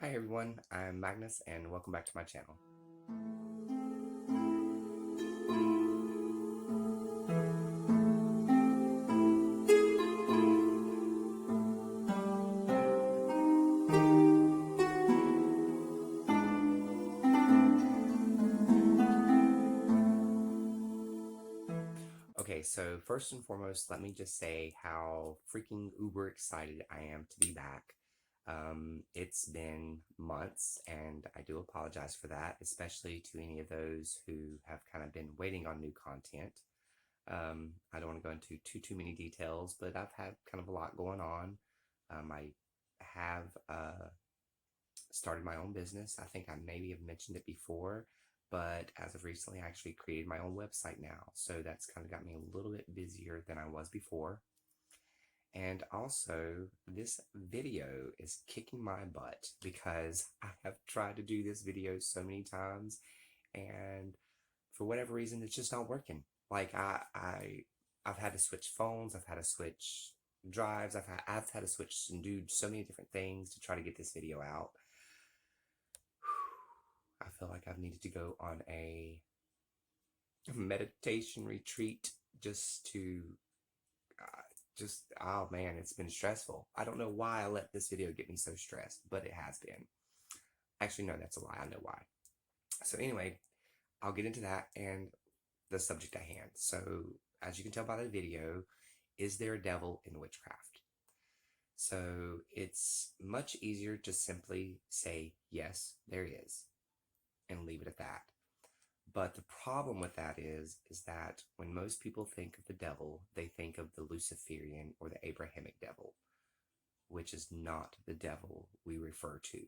Hi everyone, I'm Magnus and welcome back to my channel. Okay, so first and foremost, let me just say how freaking uber excited I am to be back. It's been months and I do apologize for that, especially to any of those who have kind of been waiting on new content. I don't want to go into too many details, but I've had kind of a lot going on. I have started my own business. I think I maybe have mentioned it before, but as of recently, I actually created my own website now. So that's kind of got me a little bit busier than I was before. And also, this video is kicking my butt because I have tried to do this video so many times, and for whatever reason, it's just not working. Like I've had to switch phones, I've had to switch drives, I've had to switch and do so many different things to try to get this video out. I feel like I've needed to go on a meditation retreat just to oh man, it's been stressful. I don't know why I let this video get me so stressed, but it has been. Actually, no, that's a lie. I know why. So anyway, I'll get into that and the subject at hand. So as you can tell by the video, is there a devil in witchcraft? So it's much easier to simply say, yes, there is, and leave it at that. But the problem with that is that when most people think of the devil, they think of the Luciferian or the Abrahamic devil, which is not the devil we refer to.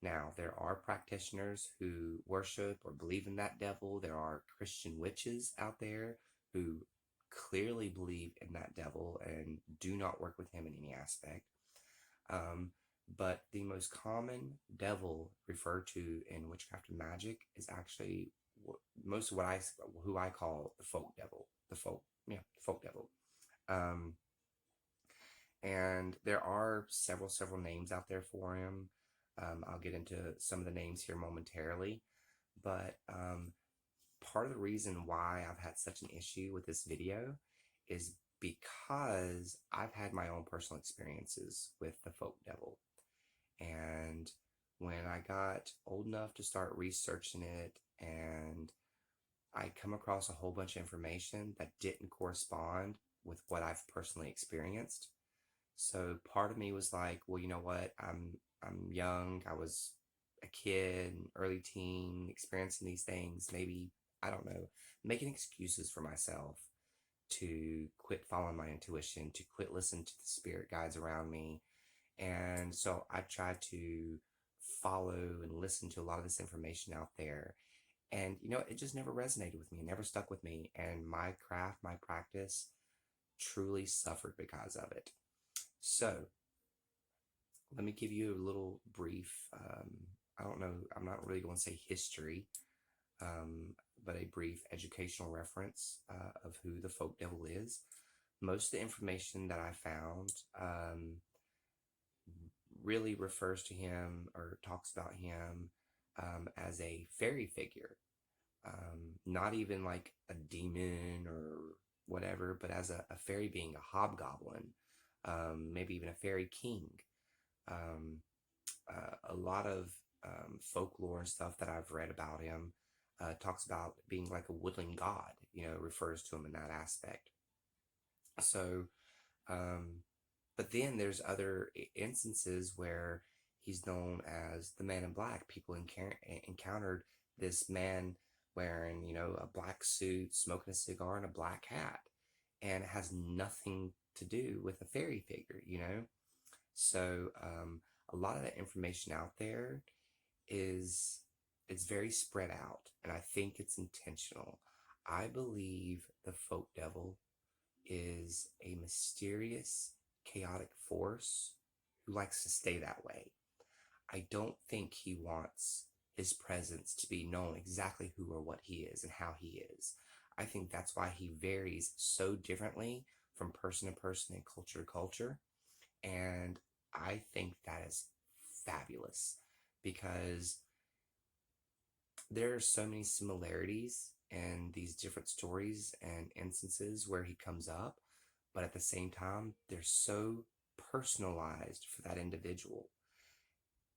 Now, there are practitioners who worship or believe in that devil. There are Christian witches out there who clearly believe in that devil and do not work with him in any aspect. But the most common devil referred to in witchcraft and magic is actually most of who I call the folk devil, the folk devil. Um, and there are several names out there for him. I'll get into some of the names here momentarily, but part of the reason why I've had such an issue with this video is because I've had my own personal experiences with the folk devil. And when I got old enough to start researching it, and I come across a whole bunch of information that didn't correspond with what I've personally experienced. So part of me was like, well, you know what? I'm young. I was a kid, early teen, experiencing these things. Maybe, I don't know, making excuses for myself to quit following my intuition, to quit listening to the spirit guides around me. And so I tried to follow and listen to a lot of this information out there. And, it just never resonated with me, it never stuck with me. And my craft, my practice truly suffered because of it. So let me give you a little brief, I don't know, I'm not really going to say history, but a brief educational reference of who the folk devil is. Most of the information that I found really refers to him or talks about him as a fairy figure, not even like a demon or whatever, but as a fairy being, a hobgoblin, maybe even a fairy king. A lot of folklore and stuff that I've read about him talks about being like a woodland god, refers to him in that aspect. So, but then there's other instances where he's known as the Man in Black. People encountered this man wearing, a black suit, smoking a cigar, and a black hat, and it has nothing to do with a fairy figure. So a lot of the information out there it's very spread out, and I think it's intentional. I believe the folk devil is a mysterious, chaotic force who likes to stay that way. I don't think he wants his presence to be known exactly who or what he is and how he is. I think that's why he varies so differently from person to person and culture to culture. And I think that is fabulous. because there are so many similarities in these different stories and instances where he comes up, but at the same time, they're so personalized for that individual.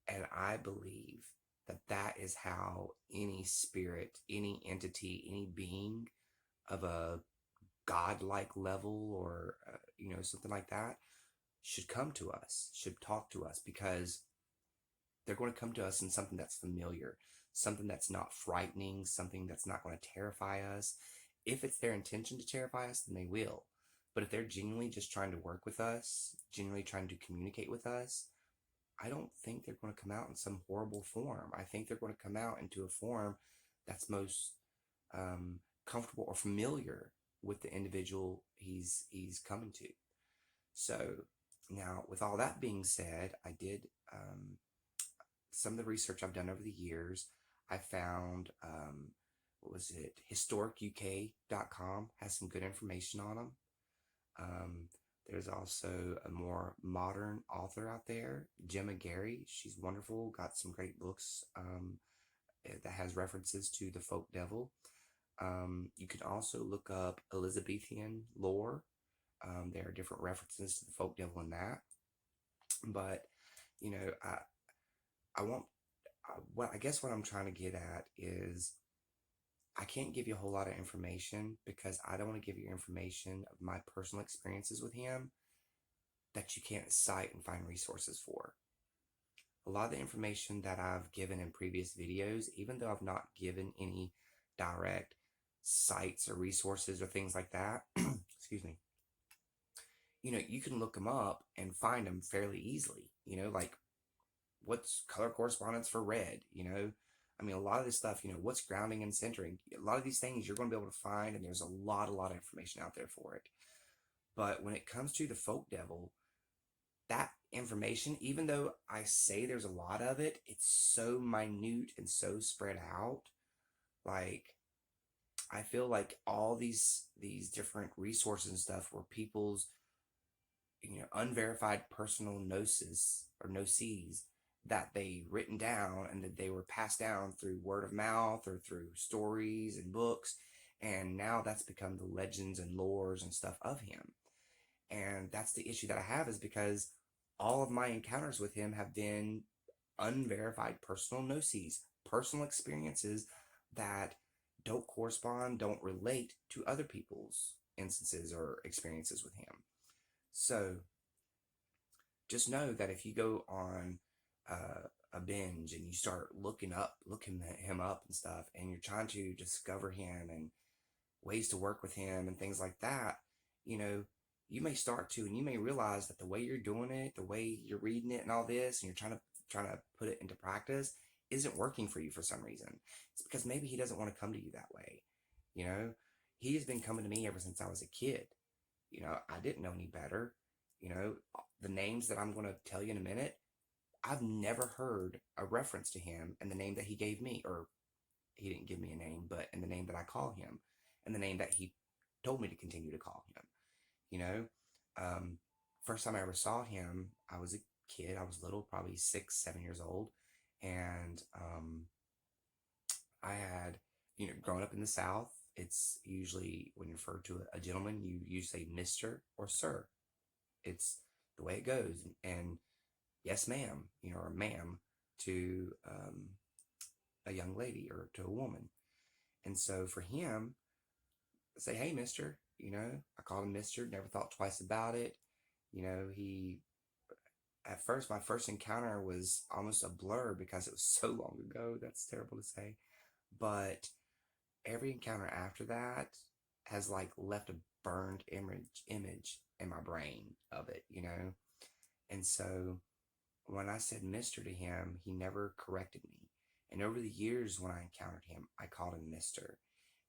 And I believe that that is how any spirit, any entity, any being of a godlike level or, something like that should come to us, should talk to us, because they're going to come to us in something that's familiar, something that's not frightening, something that's not going to terrify us. If it's their intention to terrify us, then they will. But if they're genuinely just trying to work with us, genuinely trying to communicate with us, I don't think they're going to come out in some horrible form. I think they're going to come out into a form that's most comfortable or familiar with the individual he's coming to. So now, with all that being said, I did some of the research I've done over the years. I found what was it? HistoricUK.com has some good information on them. Um, there's also a more modern author out there, Gemma Gary. She's wonderful, got some great books that has references to the folk devil. You can also look up Elizabethan lore. There are different references to the folk devil in that. But, you know, I won't, I guess what I'm trying to get at is I can't give you a whole lot of information because I don't want to give you information of my personal experiences with him that you can't cite and find resources for. A lot of the information that I've given in previous videos, even though I've not given any direct sites or resources or things like that, excuse me, you can look them up and find them fairly easily. Like what's color correspondence for red, I mean, a lot of this stuff, what's grounding and centering, a lot of these things you're going to be able to find, and there's a lot of information out there for it. But when it comes to the folk devil, that information, even though I say there's a lot of it, it's so minute and so spread out. Like, I feel like all these different resources and stuff were people's, unverified personal gnosis or gnoses that they written down and that they were passed down through word of mouth or through stories and books. And now that's become the legends and lores and stuff of him. And that's the issue that I have, is because all of my encounters with him have been unverified personal gnoses, personal experiences that don't correspond, don't relate to other people's instances or experiences with him. So just know that if you go on a binge and you start looking him up and stuff, and you're trying to discover him and ways to work with him and things like that, you may start to, and you may realize that the way you're doing it, the way you're reading it and all this, and you're trying to put it into practice, isn't working for you for some reason. It's because maybe he doesn't want to come to you that way. He has been coming to me ever since I was a kid. I didn't know any better. The names that I'm going to tell you in a minute, I've never heard a reference to him and the name that he gave me, or he didn't give me a name, but in the name that I call him and the name that he told me to continue to call him. First time I ever saw him, I was a kid. I was little, probably 6, 7 years old. And I had, growing up in the South, it's usually when you refer to a gentleman, you say Mr. or Sir. It's the way it goes. And yes, ma'am, or ma'am to a young lady or to a woman. And so for him, I say, hey, mister, I called him mister, never thought twice about it. He, at first, my first encounter was almost a blur because it was so long ago. That's terrible to say. But every encounter after that has like left a burned image in my brain of it, And so when I said mister to him, he never corrected me. And over the years when I encountered him, I called him mister.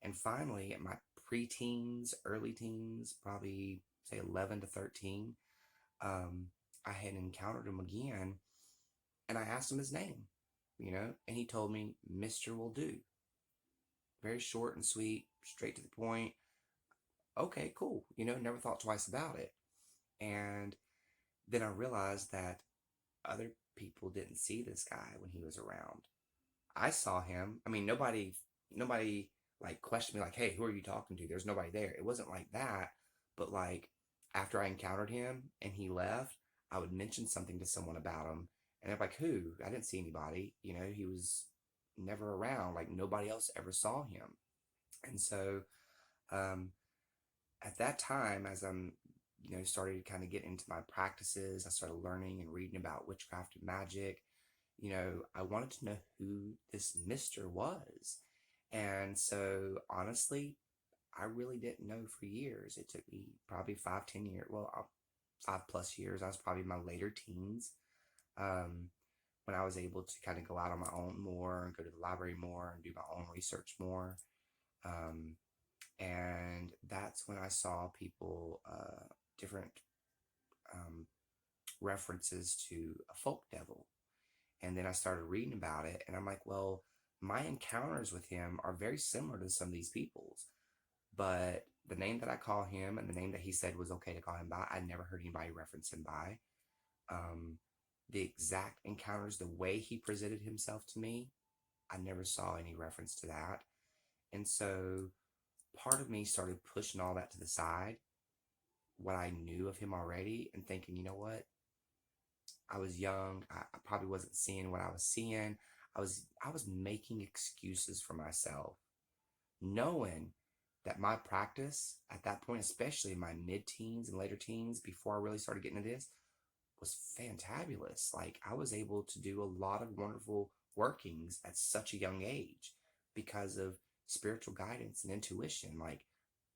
And finally, at my preteens, early teens, probably say 11 to 13, I had encountered him again, and I asked him his name, and he told me Mr. will do. Very short and sweet, straight to the point. Okay, cool. Never thought twice about it. And then I realized that other people didn't see this guy when he was around. I saw him. I mean, nobody like questioned me like, "Hey, who are you talking to?" There's nobody there. It wasn't like that. But like after I encountered him and he left, I would mention something to someone about him, and they're like, "Who?" I didn't see anybody. You know, he was never around. Like nobody else ever saw him. And so um, at that time, as I'm started to kind of get into my practices, I started learning and reading about witchcraft and magic. I wanted to know who this Mister was. And so honestly, I really didn't know for years. It took me probably 5, 10 years. Well, 5 plus years. I was probably in my later teens um, when I was able to kind of go out on my own more and go to the library more and do my own research more. Um, and that's when I saw people, different um, references to a folk devil. And then I started reading about it, and I'm like, well, my encounters with him are very similar to some of these people's. But the name that I call him and the name that he said was okay to call him by, I never heard anybody reference him by. Um, the exact encounters, the way he presented himself to me, I never saw any reference to that. And so part of me started pushing all that to the side, what I knew of him already, and thinking, you know what? I was young. I probably wasn't seeing what I was seeing. I was making excuses for myself, knowing that my practice at that point, especially in my mid-teens and later teens, before I really started getting into this, was fantabulous. Like I was able to do a lot of wonderful workings at such a young age because of spiritual guidance and intuition. Like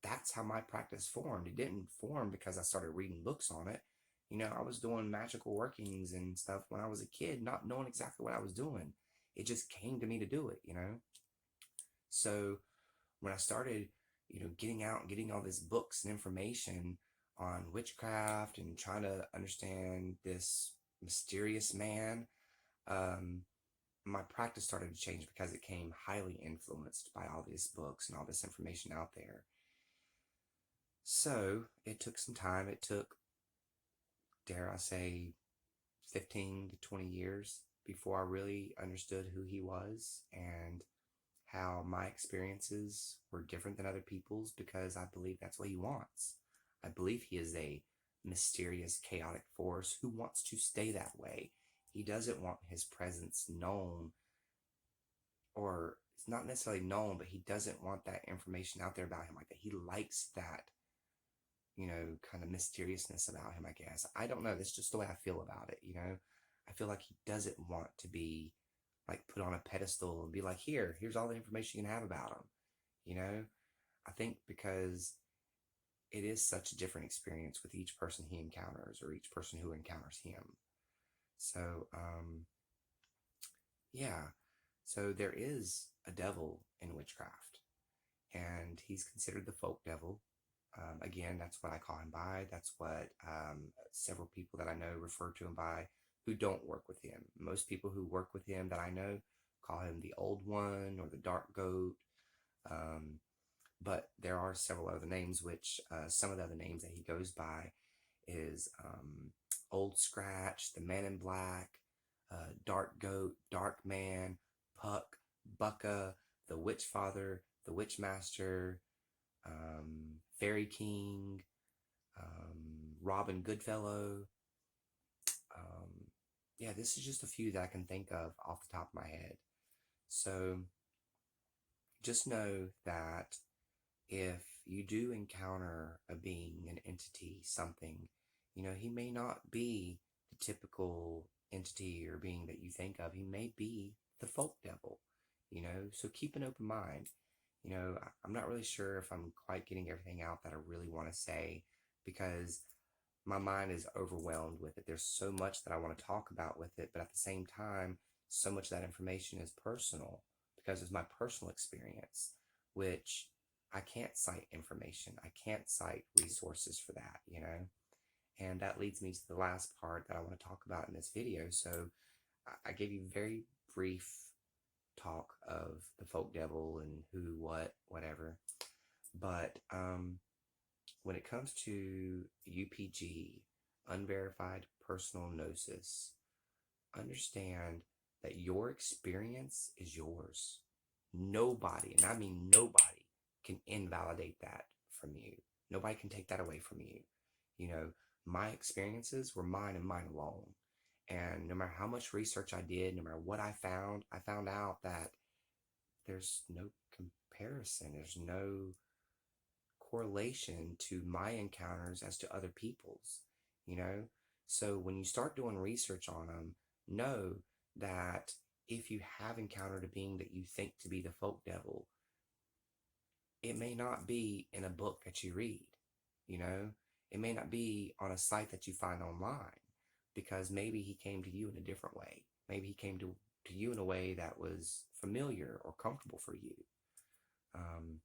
that's how my practice formed. It didn't form because I started reading books on it. I was doing magical workings and stuff when I was a kid, not knowing exactly what I was doing. It just came to me to do it. So when I started, getting out and getting all these books and information on witchcraft and trying to understand this mysterious man, um, my practice started to change because it came highly influenced by all these books and all this information out there. So it took some time. It took, dare I say, 15 to 20 years before I really understood who he was and how my experiences were different than other people's, because I believe that's what he wants. I believe he is a mysterious, chaotic force who wants to stay that way. He doesn't want his presence known, or it's not necessarily known, but he doesn't want that information out there about him like that. He likes that, kind of mysteriousness about him, I guess. I don't know. That's just the way I feel about it. I feel like he doesn't want to be like put on a pedestal and be like, here's all the information you can have about him. You know, I think because it is such a different experience with each person he encounters or each person who encounters him. So, yeah. So there is a devil in witchcraft, and he's considered the folk devil. Again, that's what I call him by. That's what several people that I know refer to him by who don't work with him. Most people who work with him that I know call him the Old One or the Dark Goat. Um, but there are several other names, which some of the other names that he goes by is Old Scratch, the Man in Black, Dark Goat, Dark Man, Puck, Bucka, the Witch Father, the Witch Master, Fairy King, Robin Goodfellow. Yeah, this is just a few that I can think of off the top of my head. So just know that if you do encounter a being, an entity, something, he may not be the typical entity or being that you think of. He may be the folk devil. So keep an open mind. I'm not really sure if I'm quite getting everything out that I really want to say because my mind is overwhelmed with it. There's so much that I want to talk about with it, but at the same time, so much of that information is personal because it's my personal experience, which I can't cite information. I can't cite resources for that. And that leads me to the last part that I want to talk about in this video. So I gave you very brief talk of the folk devil and who, what, whatever. But when it comes to UPG, Unverified Personal Gnosis, understand that your experience is yours. Nobody, and I mean nobody, can invalidate that from you. Nobody can take that away from you. You know, my experiences were mine and mine alone. And no matter how much research I did, no matter what I found out that there's no comparison, there's no correlation to my encounters as to other people's, you know? So when you start doing research on them, know that if you have encountered a being that you think to be the folk devil, it may not be in a book that you read, you know? It may not be on a site that you find online because maybe he came to you in a different way. Maybe he came to you in a way that was familiar or comfortable for you. Um,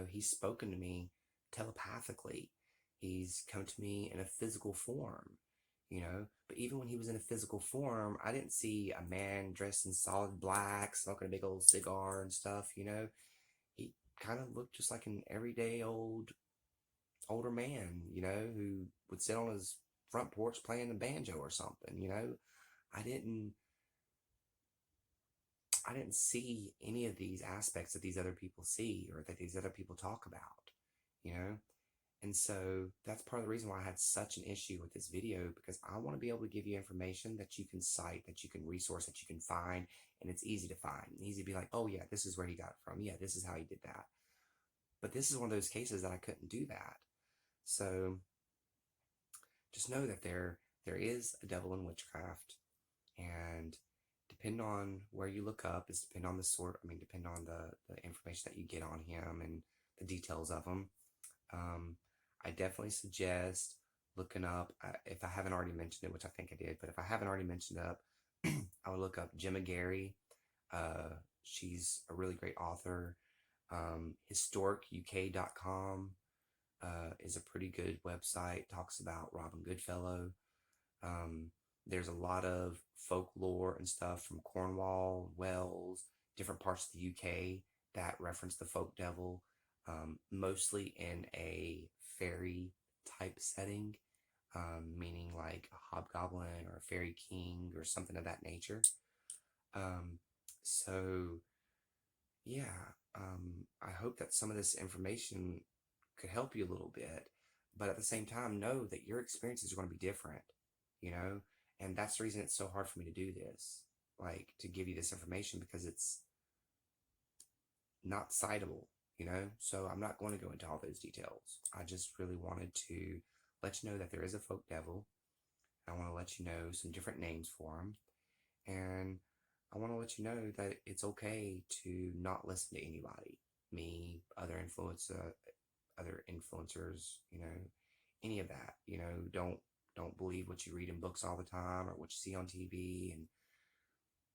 he's spoken to me telepathically. He's come to me in a physical form. But even when he was in a physical form, I didn't see a man dressed in solid black, smoking a big old cigar and stuff. He kind of looked just like an everyday older man, who would sit on his front porch playing the banjo or something. I didn't I didn't see any of these aspects that these other people see or that these other people talk about. And so that's part of the reason why I had such an issue with this video, because I want to be able to give you information that you can cite, that you can resource, that you can find, and it's easy to find. Easy to be like, oh yeah, this is where he got it from. Yeah, this is how he did that. But this is one of those cases that I couldn't do that. So just know that there is a devil in witchcraft, and depend on where you look up is depend on the sort. I mean, depend on the information that you get on him and the details of him. I definitely suggest looking up, if I haven't already mentioned it, which I think I did, but if I haven't already mentioned it, I would look up Gemma Gary. She's a really great author. HistoricUK.com is a pretty good website, talks about Robin Goodfellow. There's a lot of folklore and stuff from Cornwall, Wales, different parts of the UK that reference the folk devil, mostly in a fairy type setting, meaning like a hobgoblin or a fairy king or something of that nature. So, yeah, I hope that some of this information could help you a little bit, but at the same time, know that your experiences are going to be different, you know, and that's the reason it's so hard for me to do this, like to give you this information, because it's not citable. So I'm not going to go into all those details. I just really wanted to let you know that there is a folk devil. I want to let you know some different names for him, and I want to let you know that it's okay to not listen to anybody, me, other influencers, any of that. Don't believe what you read in books all the time or what you see on TV, and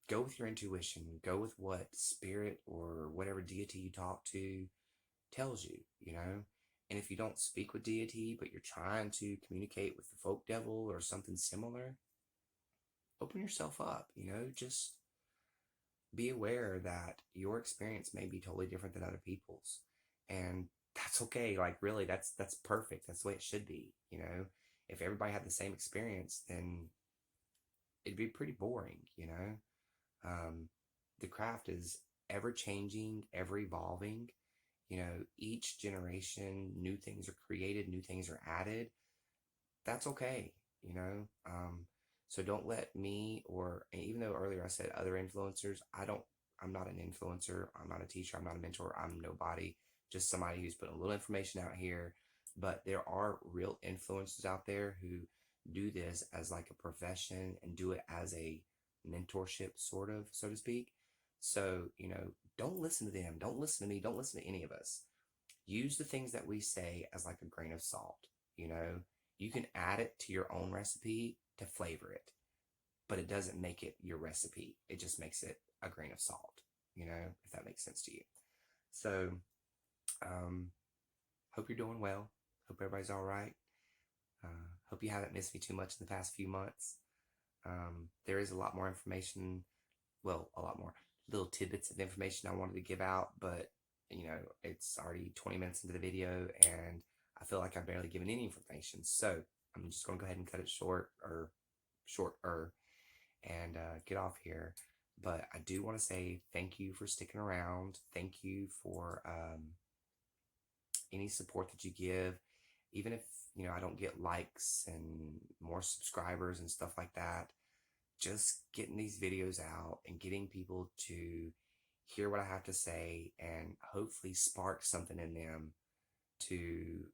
go with your intuition. Go with what spirit or whatever deity you talk to tells you. And if you don't speak with deity, but you're trying to communicate with the folk devil or something similar, open yourself up. Just be aware that your experience may be totally different than other people's. And that's okay. Like, really, that's perfect. That's the way it should be. If everybody had the same experience, then it'd be pretty boring. The craft is ever changing, ever evolving. Each generation, new things are created, new things are added. That's okay. So don't let me, or even though earlier I said other influencers, I'm not an influencer. I'm not a teacher. I'm not a mentor. I'm nobody, just somebody who's putting a little information out here. But there are real influencers out there who do this as like a profession and do it as a mentorship, sort of, so to speak. So, don't listen to them. Don't listen to me. Don't listen to any of us. Use the things that we say as like a grain of salt. You know, you can add it to your own recipe to flavor it, but it doesn't make it your recipe. It just makes it a grain of salt, if that makes sense to you. So, hope you're doing well. Hope everybody's all right. Hope you haven't missed me too much in the past few months. There is a lot more information. Well, a lot more little tidbits of information I wanted to give out, but it's already 20 minutes into the video and I feel like I've barely given any information. So I'm just going to go ahead and cut it shorter. and get off here. But I do want to say thank you for sticking around. Thank you for any support that you give, even if I don't get likes and more subscribers and stuff like that. Just getting these videos out and getting people to hear what I have to say and hopefully spark something in them to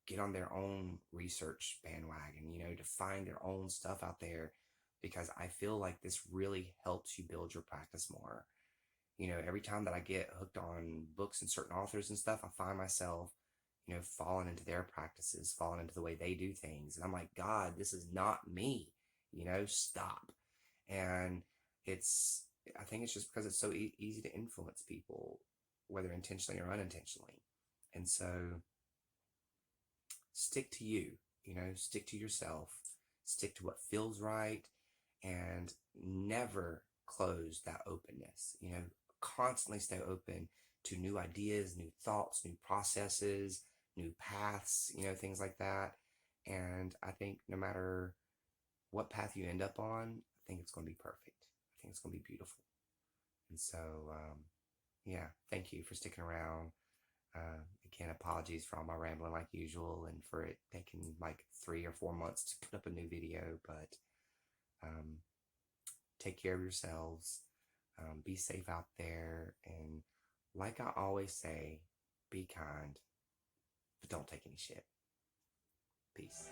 get on their own research bandwagon, to find their own stuff out there, because I feel like this really helps you build your practice more. Every time that I get hooked on books and certain authors and stuff, I find myself, falling into their practices, falling into the way they do things. And I'm like, God, this is not me, stop. And I think it's just because it's so easy to influence people, whether intentionally or unintentionally. And so stick to you, stick to yourself, stick to what feels right, and never close that openness, constantly stay open to new ideas, new thoughts, new processes, new paths, things like that. And I think no matter what path you end up on, I think it's going to be perfect. I think it's going to be beautiful. And so, yeah, thank you for sticking around. Again, apologies for all my rambling like usual and for it taking like 3 or 4 months to put up a new video, but take care of yourselves. Be safe out there. And like I always say, be kind, but don't take any shit. Peace.